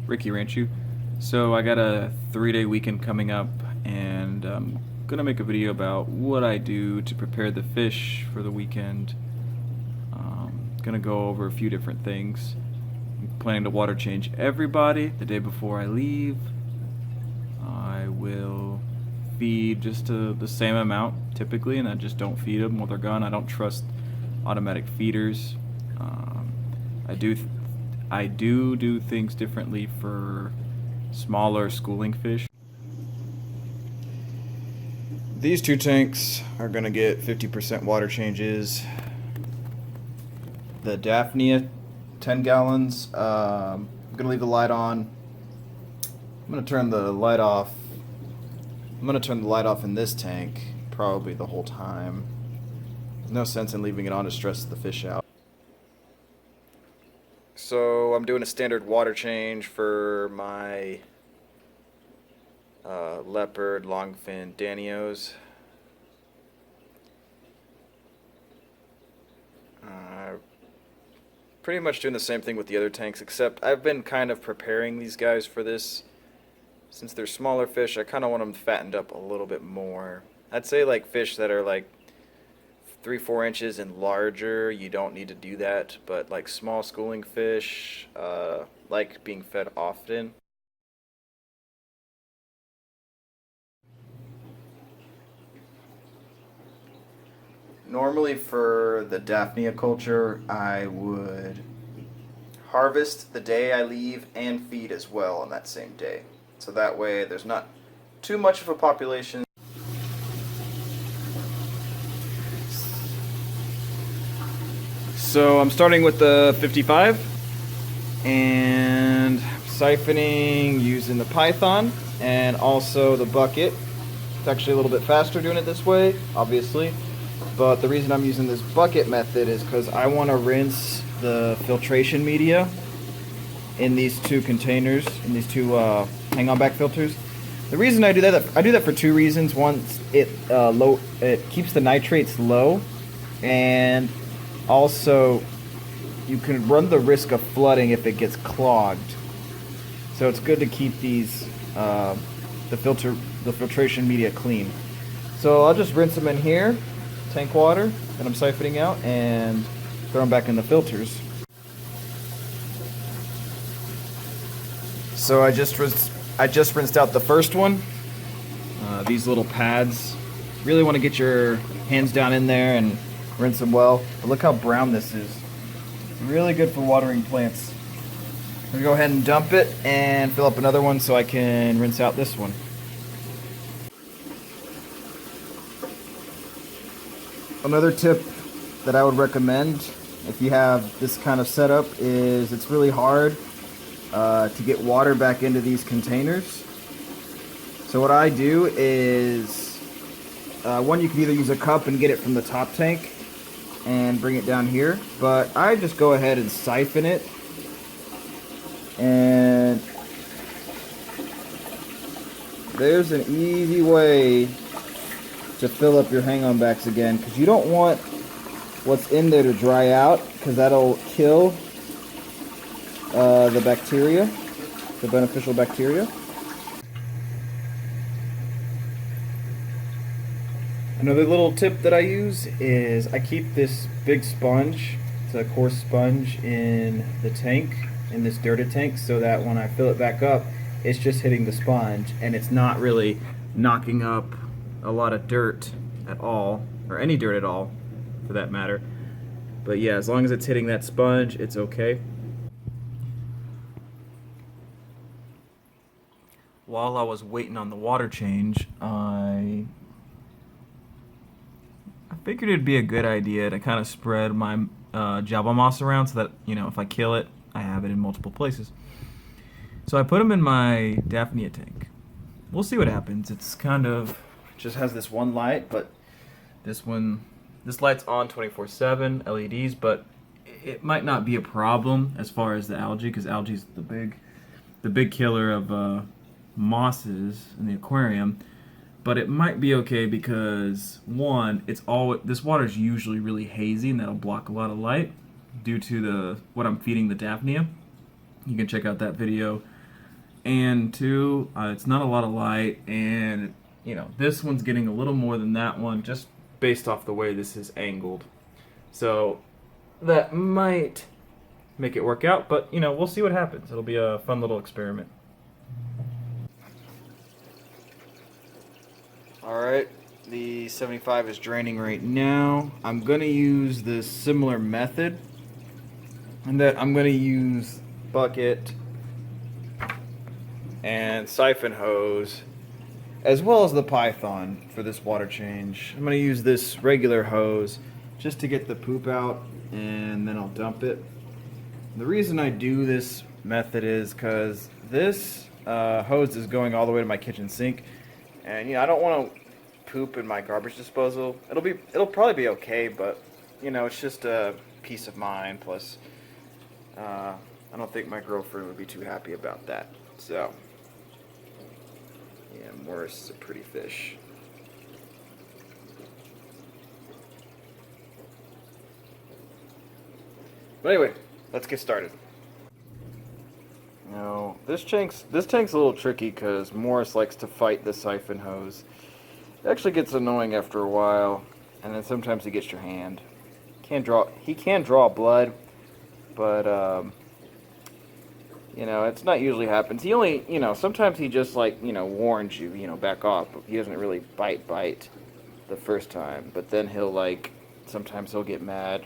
Ricky Ranchu. So I got a 3-day weekend coming up, and I'm gonna make a video about what I do to prepare the fish for the weekend. Gonna go over a few different things. I'm planning to water change everybody the day before I leave. I will feed just the same amount typically, and I just don't feed them while they're gone. I don't trust automatic feeders. I do things differently for smaller schooling fish. These two tanks are gonna get 50% water changes. The Daphnia, 10 gallons. I'm gonna leave the light on. I'm gonna turn the light off. I'm gonna turn the light off in this tank probably the whole time. There's no sense in leaving it on to stress the fish out. So I'm doing a standard water change for my leopard, longfin Danios. Pretty much doing the same thing with the other tanks, except I've been kind of preparing these guys for this. Since they're smaller fish, I kind of want them fattened up a little bit more. I'd say like fish that are like 3-4 inches and larger, you don't need to do that, but like small schooling fish like being fed often. Normally for the Daphnia culture, I would harvest the day I leave and feed as well on that same day. So that way there's not too much of a population. So I'm starting with the 55 and siphoning using the Python and also the bucket. It's actually a little bit faster doing it this way, obviously. But the reason I'm using this bucket method is because I want to rinse the filtration media in these two containers, in these two hang-on back filters. The reason I do that for two reasons. One, it keeps the nitrates low, and also you can run the risk of flooding if it gets clogged. So it's good to keep these the filtration media clean. So I'll just rinse them in here. Tank water that I'm siphoning out and throw them back in the filters. So I just rinsed out the first one. These little pads. Really want to get your hands down in there and rinse them well. But look how brown this is. Really good for watering plants. I'm gonna go ahead and dump it and fill up another one so I can rinse out this one. Another tip that I would recommend if you have this kind of setup is it's really hard to get water back into these containers. So what I do is, one, you can either use a cup and get it from the top tank and bring it down here, but I just go ahead and siphon it, and there's an easy way to fill up your hang-on backs again, because you don't want what's in there to dry out, because that'll kill the bacteria, the beneficial bacteria. Another little tip that I use is I keep this big sponge, it's a coarse sponge, in the tank, in this dirted tank, so that when I fill it back up, it's just hitting the sponge and it's not really knocking up a lot of dirt at all, or any dirt at all for that matter. But yeah, as long as it's hitting that sponge, it's okay. While I was waiting on the water change, I figured it'd be a good idea to kind of spread my Java moss around so that, you know, if I kill it, I have it in multiple places. So I put them in my Daphnia tank. We'll see what happens. It's kind of just has this one light, but this light's on 24/7 LEDs, but it might not be a problem as far as the algae, because algae's the big killer of mosses in the aquarium. But it might be okay because, one, this water is usually really hazy and that'll block a lot of light due to what I'm feeding the Daphnia. You can check out that video and two, it's not a lot of light, and you know, this one's getting a little more than that one just based off the way this is angled. So that might make it work out, but you know, we'll see what happens. It'll be a fun little experiment. Alright, the 75 is draining right now. I'm going to use this similar method, and that I'm going to use bucket and siphon hose as well as the Python for this water change. I'm going to use this regular hose just to get the poop out, and then I'll dump it. The reason I do this method is because this hose is going all the way to my kitchen sink, and you know, I don't want to poop in my garbage disposal. It'll probably be okay, but you know, it's just a peace of mind. Plus, I don't think my girlfriend would be too happy about that. So, yeah, Morris is a pretty fish. But anyway, let's get started. Now, this tank's a little tricky because Morris likes to fight the siphon hose. It actually gets annoying after a while, and then sometimes he gets your hand. He can draw blood, but you know, it's not usually happens. He only, you know, sometimes he just like, you know, warns you, you know, back off. But he doesn't really bite the first time. But then he'll like, sometimes he'll get mad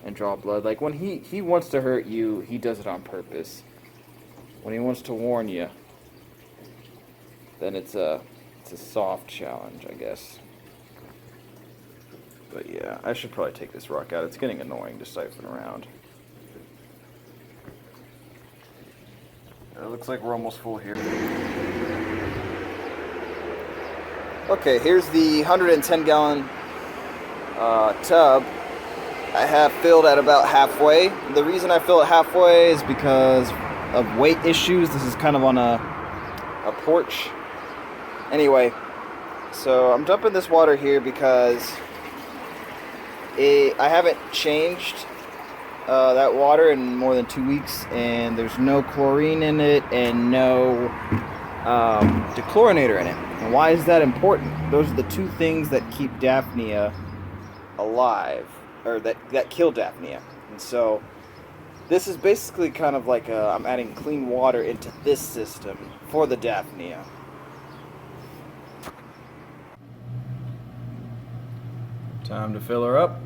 and draw blood. Like when he wants to hurt you, he does it on purpose. When he wants to warn you, then it's a soft challenge, I guess. But yeah, I should probably take this rock out. It's getting annoying to siphon around. It looks like we're almost full here. Okay, here's the 110 gallon tub. I have filled at about halfway. The reason I fill it halfway is because of weight issues. This is kind of on a porch. Anyway, so I'm dumping this water here because I haven't changed that water in more than 2 weeks, and there's no chlorine in it and no dechlorinator in it. And why is that important? Those are the two things that keep Daphnia alive, or that kill Daphnia. And so this is basically kind of like I'm adding clean water into this system for the Daphnia. Time to fill her up.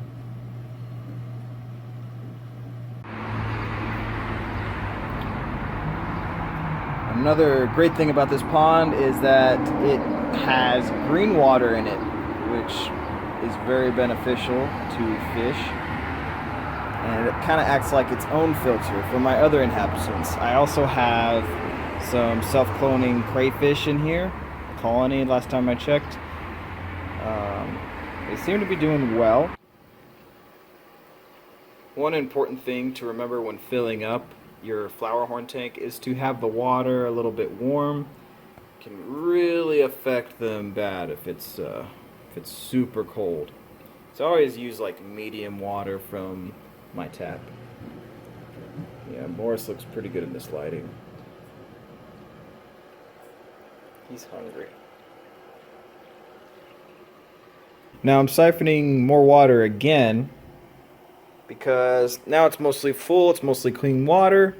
Another great thing about this pond is that it has green water in it, which is very beneficial to fish. And it kind of acts like its own filter for my other inhabitants. I also have some self-cloning crayfish in here, colony last time I checked. They seem to be doing well. One important thing to remember when filling up your flower horn tank is to have the water a little bit warm. It can really affect them bad if it's super cold. So I always use like medium water from my tap. Yeah, Morris looks pretty good in this lighting. He's hungry. Now I'm siphoning more water again because now it's mostly full, it's mostly clean water.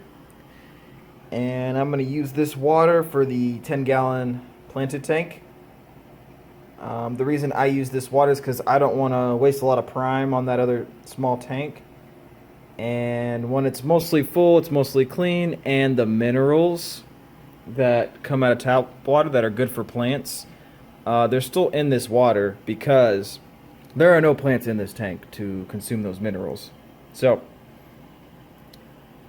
And I'm going to use this water for the 10-gallon planted tank. The reason I use this water is because I don't want to waste a lot of prime on that other small tank. And when it's mostly full, it's mostly clean, and the minerals that come out of tap water that are good for plants, they're still in this water because there are no plants in this tank to consume those minerals. So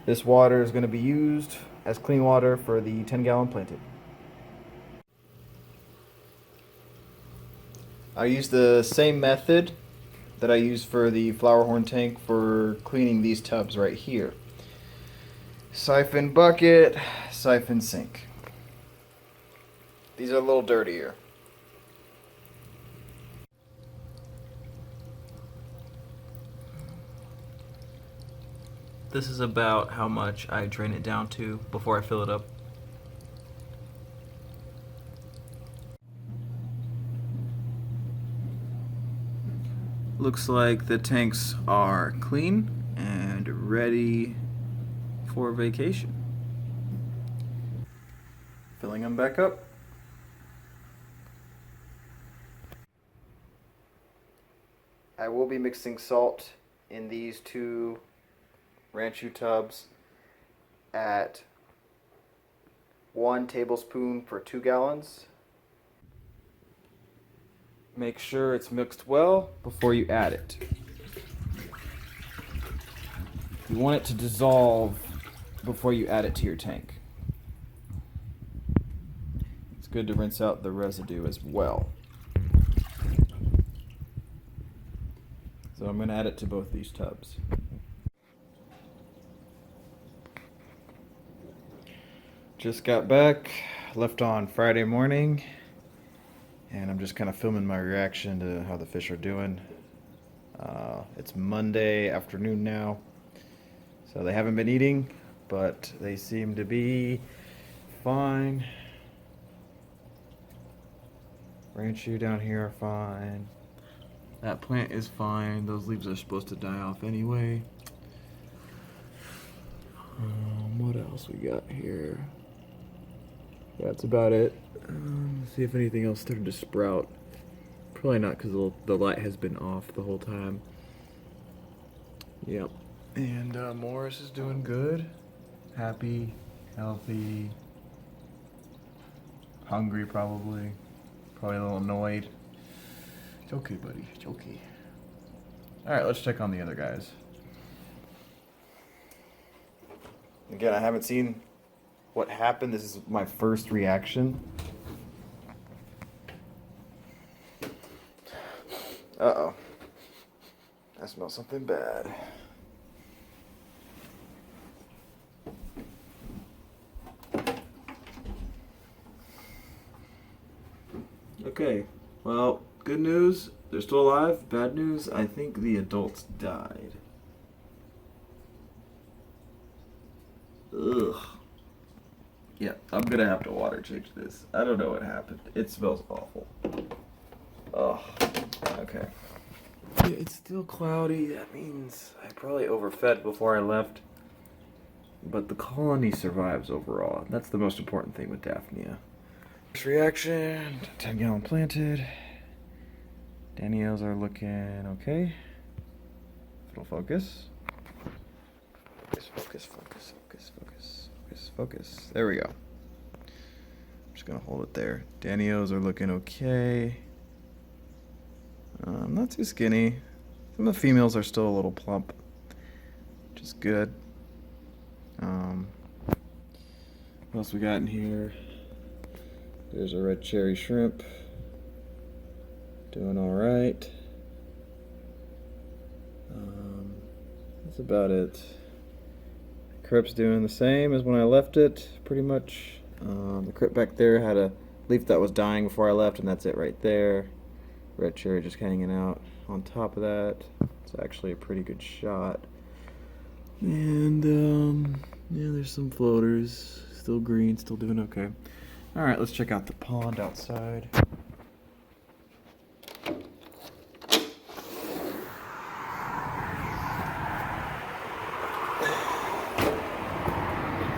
this water is going to be used as clean water for the 10-gallon planted. I use the same method that I use for the flower horn tank for cleaning these tubs right here. Siphon bucket, siphon sink. These are a little dirtier. This is about how much I drain it down to before I fill it up. looks like the tanks are clean and ready for vacation. Filling them back up. I will be mixing salt in these two Ranchu tubs at 1 tablespoon per 2 gallons. Make sure it's mixed well before you add it. You want it to dissolve before you add it to your tank. It's good to rinse out the residue as well. So I'm going to add it to both these tubs. Just got back, left on Friday morning, and I'm just kind of filming my reaction to how the fish are doing. It's Monday afternoon now, so they haven't been eating, but they seem to be fine. Ranchu down here are fine. That plant is fine. Those leaves are supposed to die off anyway. What else we got here? That's about it. See if anything else started to sprout. Probably not, because the light has been off the whole time. Yep. And Morris is doing good. Happy, healthy, hungry probably. Probably a little annoyed. It's okay, buddy. It's okay. Alright, let's check on the other guys. Again, I haven't seen what happened. This is my first reaction. Uh-oh. I smell something bad. Okay, well, good news, they're still alive. Bad news, I think the adults died. Ugh. Yeah, I'm gonna have to water change this. I don't know what happened. It smells awful. Oh, okay. Yeah, it's still cloudy. That means I probably overfed before I left. But the colony survives overall. That's the most important thing with Daphnia. First reaction, 10 gallon planted. Daniels are looking okay. It'll focus. Focus. There we go. I'm just gonna hold it there. Danios are looking okay. Not too skinny. Some of the females are still a little plump, which is good. What else we got in here? There's a red cherry shrimp. Doing all right. That's about it. Crip's doing the same as when I left it, pretty much. The crip back there had a leaf that was dying before I left, and that's it right there. Red cherry just hanging out on top of that. It's actually a pretty good shot. And yeah, there's some floaters. Still green, still doing okay. Alright, let's check out the pond outside.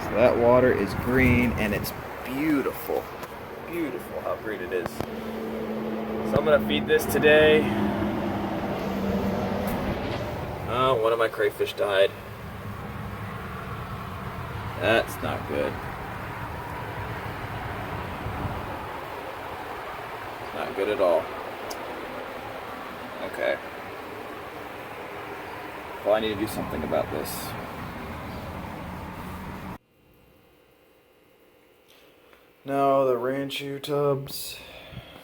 So that water is green and it's beautiful. Beautiful how green it is. So I'm gonna feed this today. Oh, one of my crayfish died. That's not good. Not good at all. Okay. Well, I need to do something about this. No, the Ranchu tubs.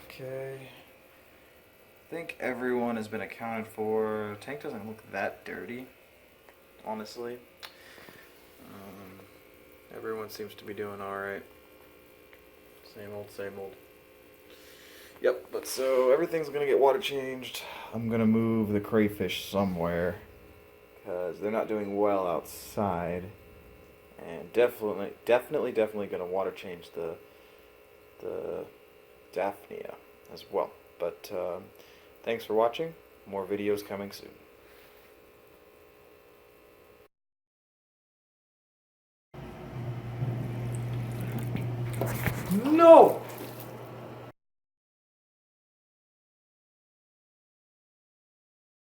Okay. I think everyone has been accounted for. Tank doesn't look that dirty, honestly. Everyone seems to be doing alright. Same old, same old. Yep, but so everything's gonna get water changed. I'm gonna move the crayfish somewhere because they're not doing well outside. And definitely gonna water change the Daphnia as well. But thanks for watching. More videos coming soon. No!